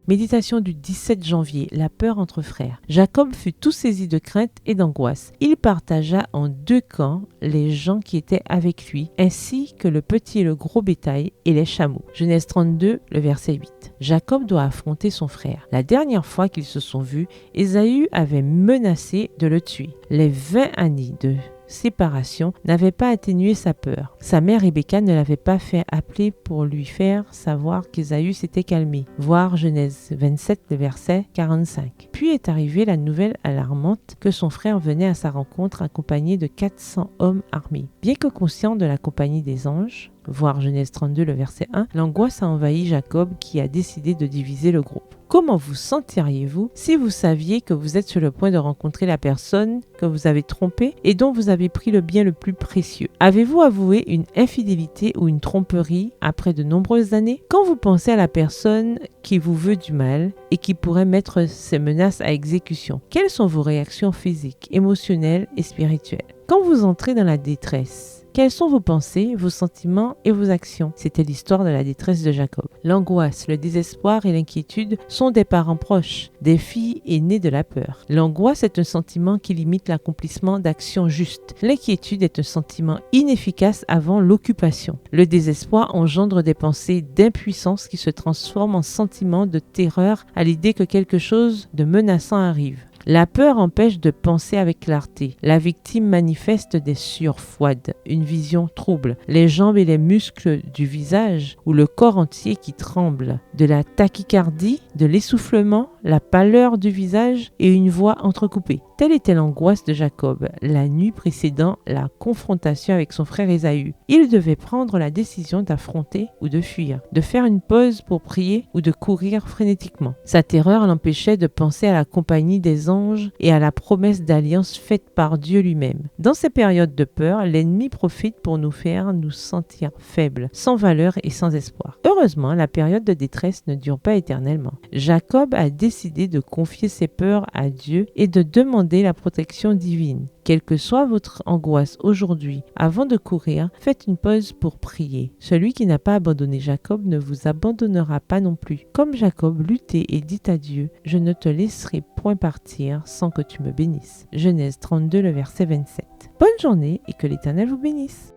Méditation du 17 janvier, la peur entre frères. Jacob fut tout saisi de crainte et d'angoisse. Il partagea en deux camps les gens qui étaient avec lui, ainsi que le petit et le gros bétail et les chameaux. Genèse 32, le verset 8. Jacob doit affronter son frère. La dernière fois qu'ils se sont vus, Ésaü avait menacé de le tuer. Les 20 années de séparation n'avait pas atténué sa peur. Sa mère Rebecca ne l'avait pas fait appeler pour lui faire savoir qu'Ésaü s'était calmé. Voir Genèse 27, le verset 45. Puis est arrivée la nouvelle alarmante que son frère venait à sa rencontre accompagné de 400 hommes armés. Bien que conscient de la compagnie des anges, voir Genèse 32, le verset 1, l'angoisse a envahi Jacob qui a décidé de diviser le groupe. Comment vous sentiriez-vous si vous saviez que vous êtes sur le point de rencontrer la personne que vous avez trompée et dont vous avez pris le bien le plus précieux? Avez-vous avoué une infidélité ou une tromperie après de nombreuses années? Quand vous pensez à la personne qui vous veut du mal et qui pourrait mettre ses menaces à exécution, quelles sont vos réactions physiques, émotionnelles et spirituelles? Quand vous entrez dans la détresse, quelles sont vos pensées, vos sentiments et vos actions? C'était l'histoire de la détresse de Jacob. L'angoisse, le désespoir et l'inquiétude sont des parents proches, des filles aînées de la peur. L'angoisse est un sentiment qui limite l'accomplissement d'actions justes. L'inquiétude est un sentiment inefficace avant l'occupation. Le désespoir engendre des pensées d'impuissance qui se transforment en sentiments de terreur à l'idée que quelque chose de menaçant arrive. La peur empêche de penser avec clarté. La victime manifeste des sueurs froides, une vision trouble, les jambes et les muscles du visage ou le corps entier qui tremble, de la tachycardie, de l'essoufflement, la pâleur du visage et une voix entrecoupée. Telle était l'angoisse de Jacob la nuit précédant la confrontation avec son frère Ésaü. Il devait prendre la décision d'affronter ou de fuir, de faire une pause pour prier ou de courir frénétiquement. Sa terreur l'empêchait de penser à la compagnie des anges et à la promesse d'alliance faite par Dieu lui-même. Dans ces périodes de peur, l'ennemi profite pour nous faire nous sentir faibles, sans valeur et sans espoir. Heureusement, la période de détresse ne dure pas éternellement. Jacob a décidé de confier ses peurs à Dieu et de demander la protection divine. Quelle que soit votre angoisse aujourd'hui, avant de courir, faites une pause pour prier. Celui qui n'a pas abandonné Jacob ne vous abandonnera pas non plus. Comme Jacob, luttez et dites à Dieu, je ne te laisserai point partir sans que tu me bénisses. Genèse 32, le verset 27. Bonne journée et que l'Éternel vous bénisse.